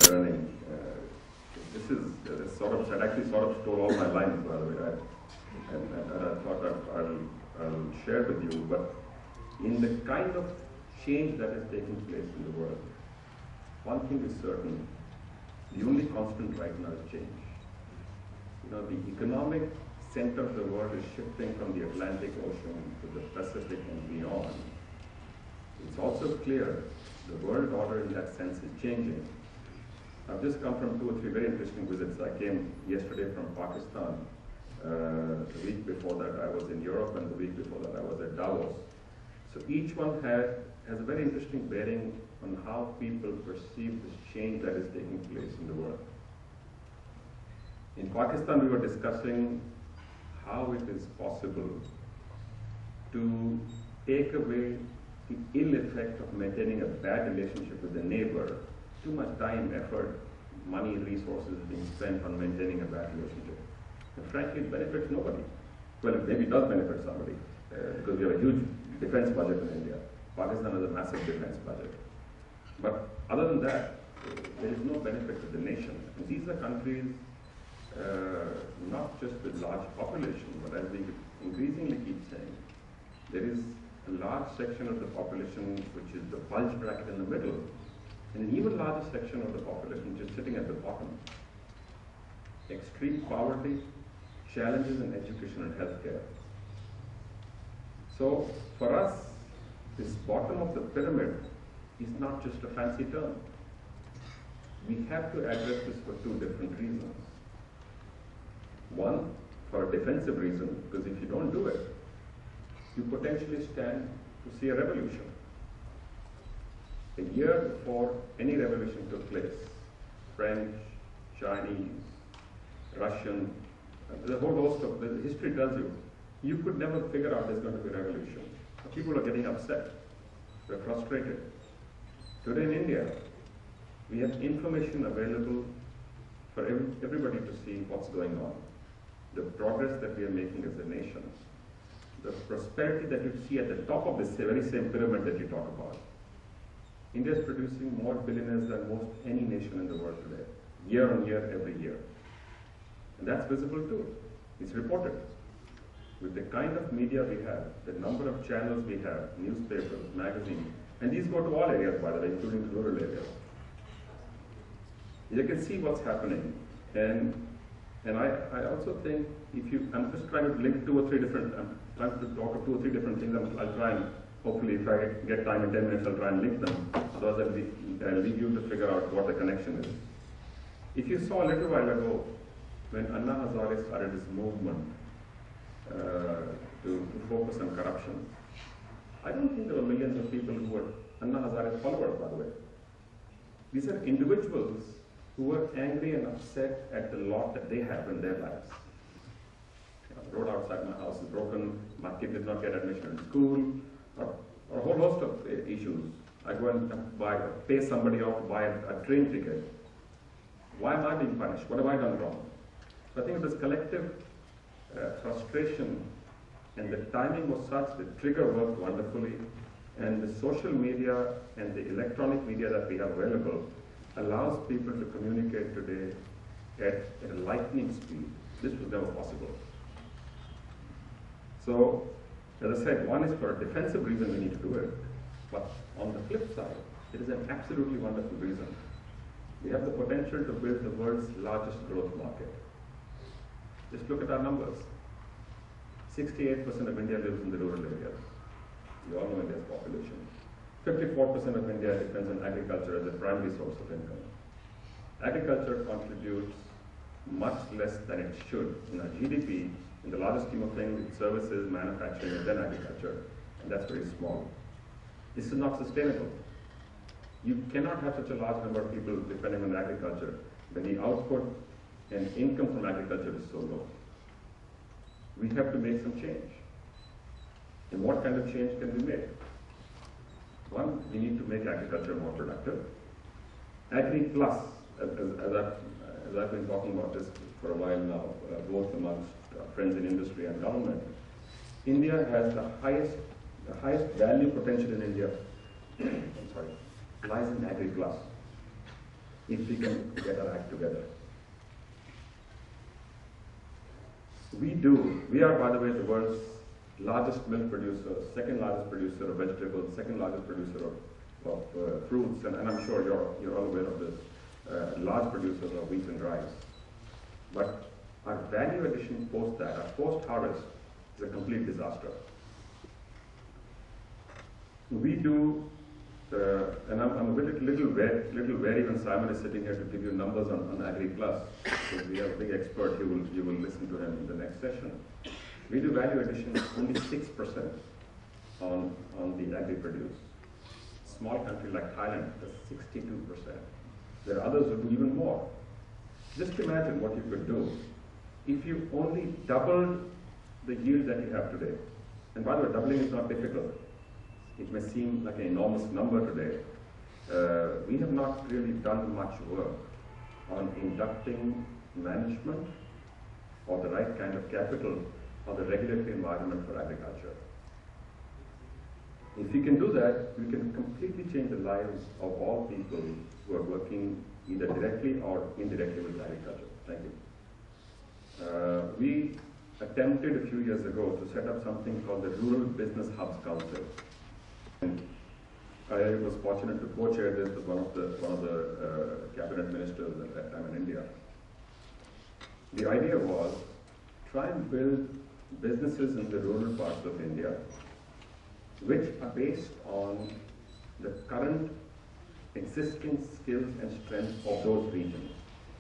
learning. This is that actually sort of stole all my lines, by the way. And I thought that I'll share with you. But in the kind of change that is taking place in the world, one thing is certain: the only constant right now is change. You know, the economic center of the world is shifting from the Atlantic Ocean to the Pacific and beyond. It's also clear the world order in that sense is changing. I've just come from 2 or 3 very interesting visits. I came yesterday from Pakistan. The week before that I was in Europe, and the week before that I was at Davos. So each one has a very interesting bearing on how people perceive this change that is taking place in the world. In Pakistan, we were discussing how it is possible to take away the ill effect of maintaining a bad relationship with the neighbor. Too much time, effort, money, resources being spent on maintaining a bad relationship. And frankly, it benefits nobody. Well, it maybe does benefit somebody, because we have a huge defense budget in India. Pakistan has a massive defense budget. But other than that, there is no benefit to the nation. And these are countries not just with large population, but as we increasingly keep saying, there is a large section of the population which is the bulge bracket in the middle, and an even larger section of the population which is sitting at the bottom. Extreme poverty, challenges in education and healthcare. So for us, this bottom of the pyramid is not just a fancy term. We have to address this for 2 different reasons. One, for a defensive reason, because if you don't do it, you potentially stand to see a revolution. A year before any revolution took place, French, Chinese, Russian, the whole host of the history tells you, you could never figure out there's going to be a revolution. People are getting upset. They're frustrated. Today in India, we have information available for everybody to see what's going on. The progress that we are making as a nation. The prosperity that you see at the top of this very same pyramid that you talk about. India is producing more billionaires than most any nation in the world today. Year on year, every year. And that's visible too. It's reported. With the kind of media we have, the number of channels we have, newspapers, magazines, and these go to all areas, by the way, including rural areas. You can see what's happening. And I also think I'm just trying to link 2 or 3 different, I'm trying to talk of 2 or 3 different things. I'll try and, hopefully if I get time in 10 minutes, I'll try and link them. Otherwise I'll leave you to figure out what the connection is. If you saw a little while ago, when Anna Hazare started this movement to focus on corruption, I don't think there were millions of people who were Anna Hazare followers, by the way. These are individuals who were angry and upset at the lot that they have in their lives. The road outside my house is broken, my kid did not get admission in school, or a whole host of issues. I go and pay somebody off to buy a train ticket. Why am I being punished? What have I done wrong? So I think this collective frustration, and the timing was such, the trigger worked wonderfully, and the social media and the electronic media that we have available allows people to communicate today at a lightning speed. This was never possible. So, as I said, one is for a defensive reason we need to do it, but on the flip side, it is an absolutely wonderful reason. We have the potential to build the world's largest growth market. Just look at our numbers. 68% of India lives in the rural areas. You all know India's population. 54% of India depends on agriculture as a primary source of income. Agriculture contributes much less than it should in our GDP. In the larger scheme of things, it's services, manufacturing, and then agriculture, and that's very small. This is not sustainable. You cannot have such a large number of people depending on agriculture when the output and income from agriculture is so low. We have to make some change. And what kind of change can be made? One, we need to make agriculture more productive. Agri Plus, as I've been talking about this for a while now, both amongst friends in industry and government, India has the highest value potential in India lies in Agri Plus. if we can get our act together. We are, by the way, the world's largest milk producer, second largest producer of vegetables, second largest producer of fruits, and I'm sure you're all aware of this, large producers of wheat and rice. But our value addition post that, our post-harvest, is a complete disaster. We do, and I'm a little wary when Simon is sitting here to give you numbers on Agri Plus, because we have a big expert. You will listen to him in the next session. We do value addition only 6% on the agri produce. Small country like Thailand does 62%. There are others who do even more. Just imagine what you could do if you only doubled the yield that you have today. And by the way, doubling is not difficult. It may seem like an enormous number today. We have not really done much work on inducting management or the right kind of capital or the regulatory environment for agriculture. If we can do that, we can completely change the lives of all people who are working either directly or indirectly with agriculture. Thank you. We attempted a few years ago to set up something called the Rural Business Hubs Council. And I was fortunate to co-chair this with one of the cabinet ministers at that time in India. The idea was try and build businesses in the rural parts of India which are based on the current existing skills and strengths of those regions.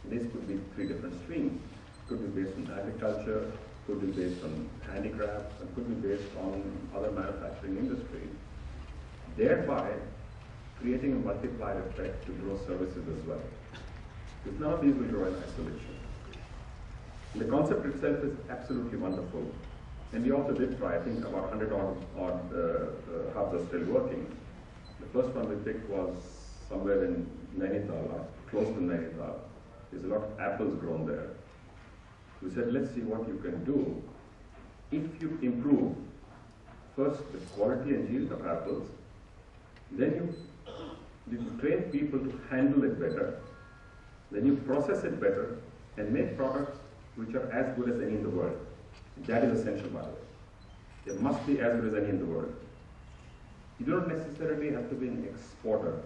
This could be 3 different streams. Could be based on agriculture, could be based on handicrafts, and could be based on other manufacturing industries, thereby creating a multiplier effect to grow services as well. Because none of these will grow in isolation. The concept itself is absolutely wonderful. And we also did try, I think about 100 odd hubs are still working. The first one we picked was somewhere in Nainital, close to Nainital. There's a lot of apples grown there. We said, let's see what you can do if you improve first the quality and yield of apples, then you train people to handle it better, then you process it better and make products which are as good as any in the world. That is essential, by the way. They must be as good as any in the world. You don't necessarily have to be an exporter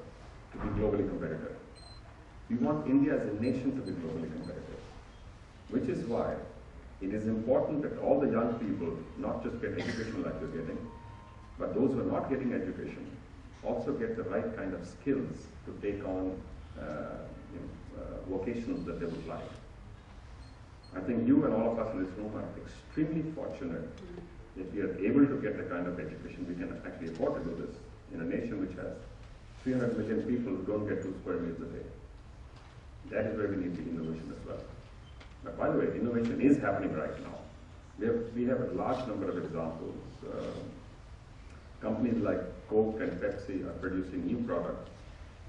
to be globally competitive. We want India as a nation to be globally competitive, which is why it is important that all the young people not just get education like you're getting, but those who are not getting education also get the right kind of skills to take on vocations that they would like. I think you and all of us in this room are extremely fortunate that we are able to get the kind of education we can actually afford to do this in a nation which has 300 million people who don't get 2 square meals a day. That is where we need the innovation as well. But by the way, innovation is happening right now. We have a large number of examples. Companies like Coke and Pepsi are producing new products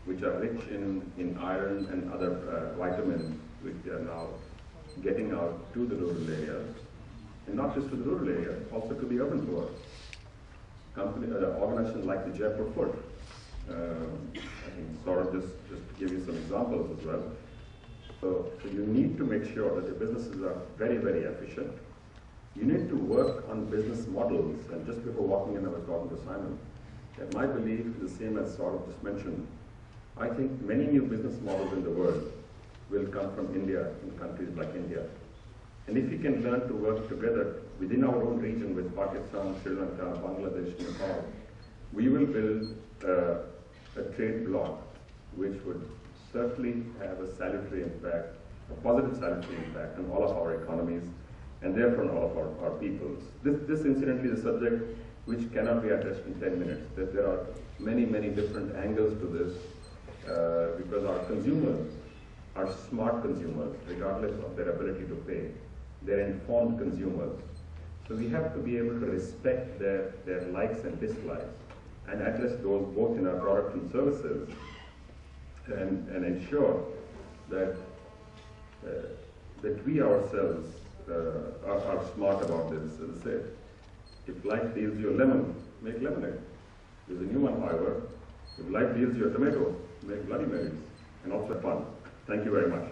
which are rich in iron and other vitamins, which they are now getting out to the rural areas, and not just to the rural areas, also to the urban poor. Organizations like the Jaipur Food, I think sort of just to give you some examples as well. So you need to make sure that your businesses are very, very efficient. You need to work on business models, and just before walking in I was talking to Simon, that my belief is the same as sort of just mentioned. I think many new business models in the world will come from India, in countries like India. And if we can learn to work together within our own region with Pakistan, Sri Lanka, Bangladesh, Nepal, we will build a trade bloc which would certainly have a salutary impact, a positive salutary impact on all of our economies and therefore on all of our peoples. This incidentally is a subject which cannot be addressed in 10 minutes. There are many, many different angles to this because our consumers are smart consumers, regardless of their ability to pay. They're informed consumers. So we have to be able to respect their likes and dislikes and address those both in our products and services and ensure that that we ourselves are smart about this. As I said, if life deals you a lemon, make lemonade. There's a new one, however. If life deals you a tomato, make Bloody Marys, and also fun. Thank you very much.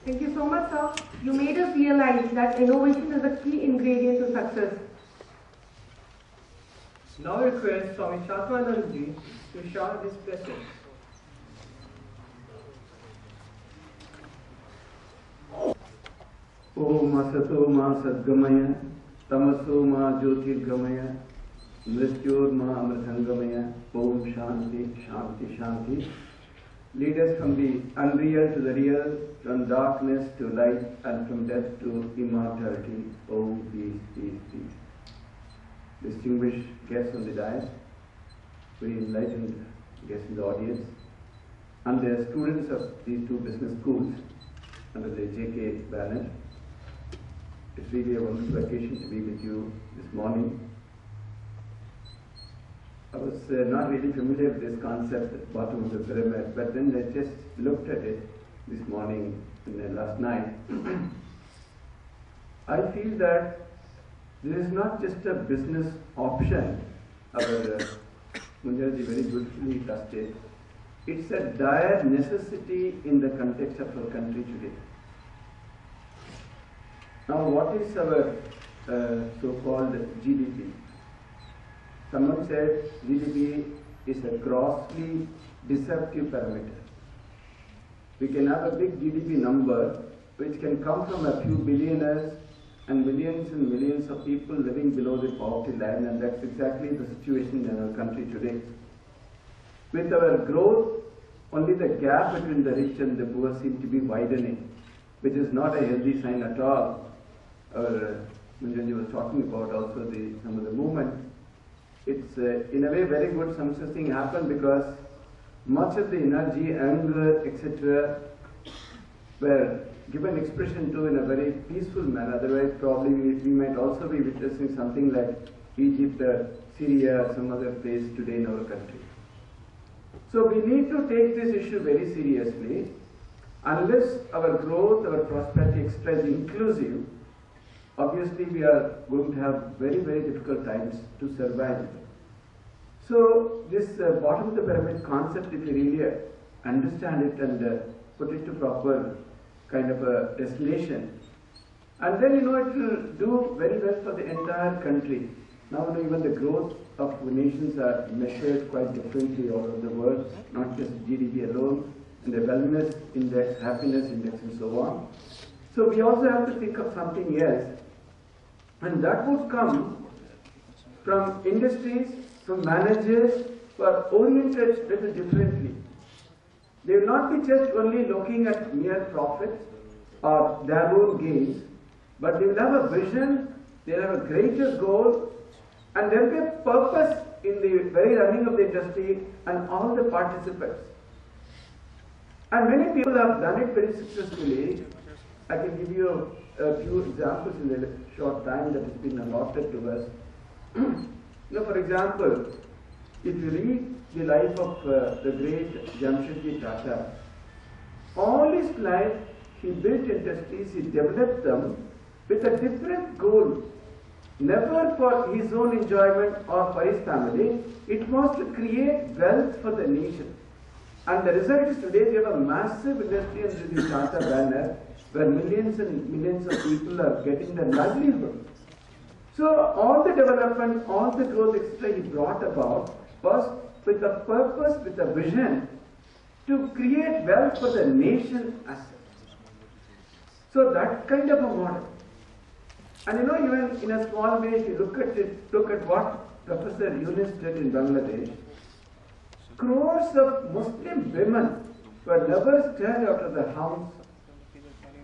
Thank you so much, sir. You made us realize that innovation is a key ingredient to success. Now I request Swami Shatmanandaji to share his blessings. Om Asato Ma Sadgamaya, Tamaso Ma Jyotirgamaya, Mrityur Ma Amritangamaya, Om Shanti, Shanti, Shanti. Lead us from the unreal to the real, from darkness to light, and from death to immortality. Om Peace, Peace, Peace. Distinguished guests on the dais, very enlightened guests in the audience, and the students of these two business schools under the J.K. banner. It's really a wonderful occasion to be with you this morning. I was not really familiar with this concept at the bottom of the pyramid, but then I just looked at it this morning and last night. I feel that this is not just a business option, our Munjaji very beautifully touched it. It's a dire necessity in the context of our country today. Now, what is our so-called GDP? Someone said GDP is a grossly deceptive parameter. We can have a big GDP number which can come from a few billionaires and millions of people living below the poverty line, and that's exactly the situation in our country today. With our growth, only the gap between the rich and the poor seems to be widening, which is not a healthy sign at all. Our Munjaji was talking about also some of the movement. It's in a way very good some such thing happened because much of the energy, anger, etc. were given expression to in a very peaceful manner. Otherwise, probably we might also be witnessing something like Egypt, Syria, or some other place today in our country. So we need to take this issue very seriously. Unless our growth, our prosperity, etc. is inclusive, obviously we are going to have very, very difficult times to survive. So this bottom of the pyramid concept, if you really understand it and put it to proper kind of a destination, and then it will do very well for the entire country. Now even the growth of nations are measured quite differently all over the world, not just GDP alone, and the wellness index, happiness index, and so on. So we also have to think of something else, and that would come from industries, from managers who are oriented little differently. They will not be just only looking at mere profits or their own gains, but they will have a vision, they will have a greater goal, and there will be a purpose in the very running of the industry and all the participants. And many people have done it very successfully. I can give you a few examples in the short time that has been allotted to us. For example, if you read the life of the great Jamshedji Tata, all his life he built industries, he developed them with a different goal, never for his own enjoyment or for his family. It was to create wealth for the nation. And the result is today we have a massive industry under the Tata banner where millions and millions of people are getting their livelihood. So all the development, all the growth etc. he brought about was with a purpose, with a vision to create wealth for the nation as such. So that kind of a model. And even in a small way, if you look at what Professor Yunus did in Bangladesh, crores of Muslim women were never stirred out of the house.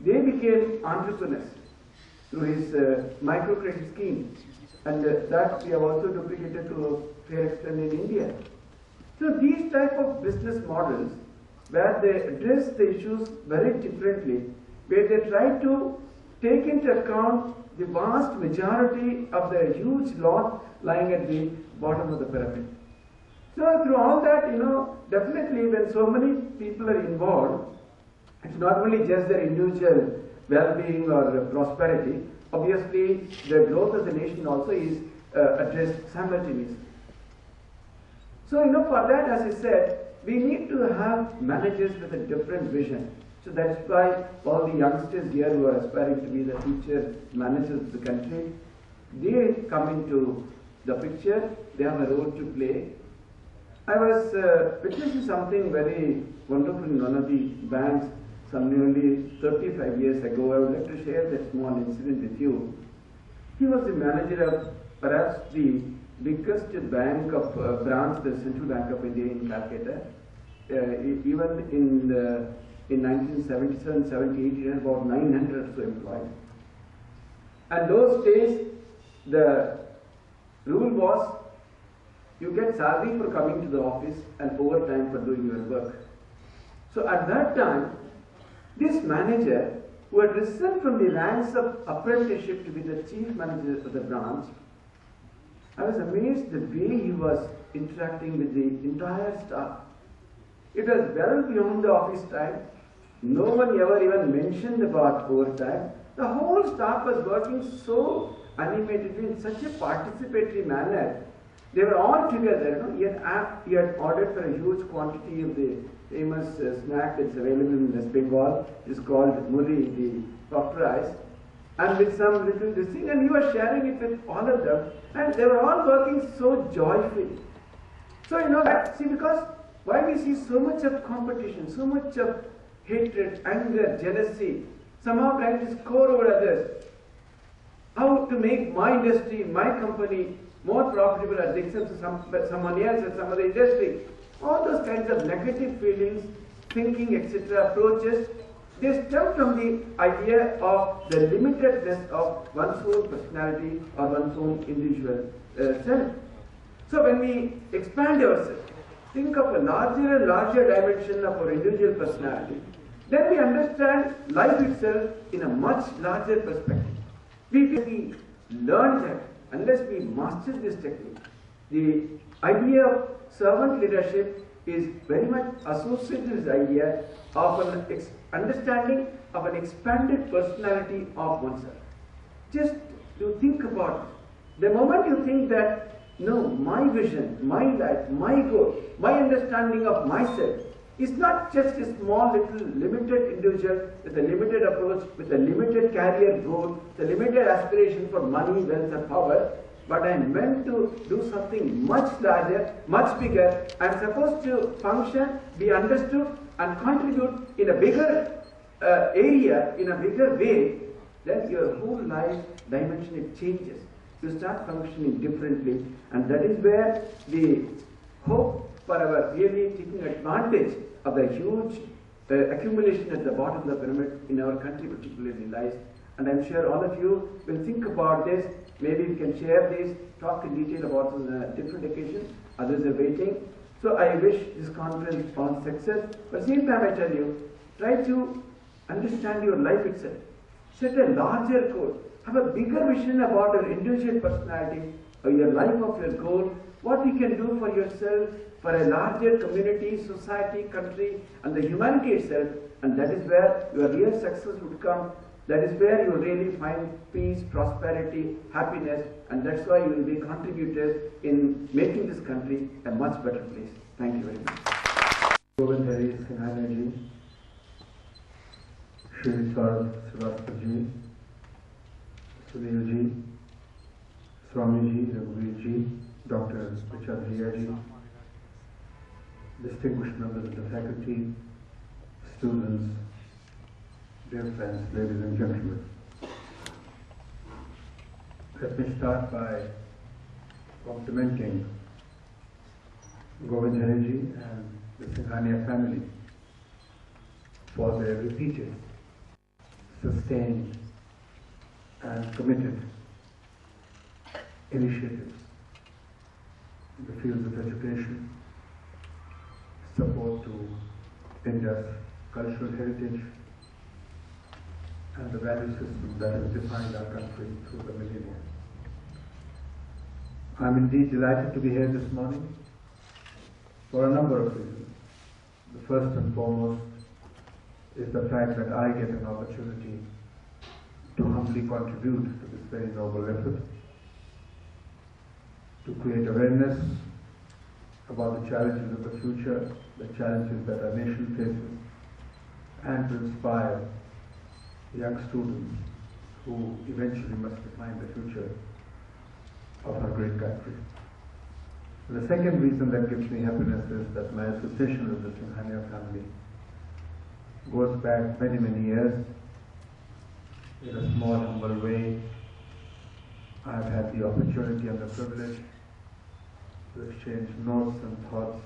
They became entrepreneurs through his microcredit scheme, and that we have also duplicated to a fair extent in India. So these type of business models, where they address the issues very differently, where they try to take into account the vast majority of the huge lot lying at the bottom of the pyramid. So through all that, definitely when so many people are involved, it's not only just their individual well-being or prosperity. Obviously, the growth of the nation also is addressed simultaneously. So, for that, as I said, we need to have managers with a different vision. So that's why all the youngsters here who are aspiring to be the future managers of the country, they come into the picture, they have a role to play. I was witnessing something very wonderful in one of the banks some nearly 35 years ago. I would like to share that small incident with you. He was the manager of perhaps the biggest bank of branch, the Central Bank of India in Calcutta. Even in 1977, 78, he had about 900 or so employees. And those days, the rule was you get salary for coming to the office and overtime for doing your work. So at that time, this manager, who had risen from the ranks of apprenticeship to be the chief manager of the branch, I was amazed the way he was interacting with the entire staff. It was well beyond the office time. No one ever even mentioned about overtime. The whole staff was working so animatedly in such a participatory manner. They were all together. He had ordered for a huge quantity of the famous snack that's available in West Bengal. It's called muri, the puffed rice, and with some little this thing, and he was sharing it with all of them, and they were all working so joyfully. So because why we see so much of competition, so much of hatred, anger, jealousy, somehow trying to score over others, how to make my industry, my company more profitable at the expense of someone else or some other industry. All those kinds of negative feelings, thinking, etc., approaches, they stem from the idea of the limitedness of one's own personality or one's own individual self. So when we expand ourselves, think of a larger and larger dimension of our individual personality, then we understand life itself in a much larger perspective. We learn that unless we master this technique. The idea of servant leadership is very much associated with the idea of an understanding of an expanded personality of oneself. Just to think about it. The moment you think that, no, my vision, my life, my goal, my understanding of myself is not just a small little limited individual with a limited approach, with a limited career goal, the limited aspiration for money, wealth and power, but I am meant to do something much larger, much bigger. I am supposed to function, be understood and contribute in a bigger area, in a bigger way. Then your whole life dimension, it changes. You start functioning differently, and that is where the hope for our really taking advantage of the huge accumulation at the bottom of the pyramid in our country particularly lies. And I'm sure all of you will think about this. Maybe we can share this, talk in detail about it on a different occasion. Others are waiting. So I wish this conference all success. But at the same time I tell you, try to understand your life itself. Set a larger goal. Have a bigger vision about your individual personality, or your life of your goal, what you can do for yourself, for a larger community, society, country, and the humanity itself. And that is where your real success would come. That is where you will really find peace, prosperity, happiness, and that's why you will be contributors in making this country a much better place. Thank you very much. Govind Hari Singhania ji, Shri Saurabh Srivastava ji, Sunil ji, Swami ji, Raghuveer ji, Dr. Vichadriya ji, distinguished members of the faculty, students, dear friends, ladies and gentlemen. Let me start by complimenting Govind Hari ji and the Singhania family for their repeated, sustained and committed initiatives in the fields of education, support to India's cultural heritage, and the value system that has defined our country through the millennia. I am indeed delighted to be here this morning for a number of reasons. The first and foremost is the fact that I get an opportunity to humbly contribute to this very noble effort, to create awareness about the challenges of the future, the challenges that our nation faces, and to inspire young students who eventually must define the future of our great country. The second reason that gives me happiness is that my association with the Singhania family goes back many, many years. In a small, humble way, I've had the opportunity and the privilege to exchange notes and thoughts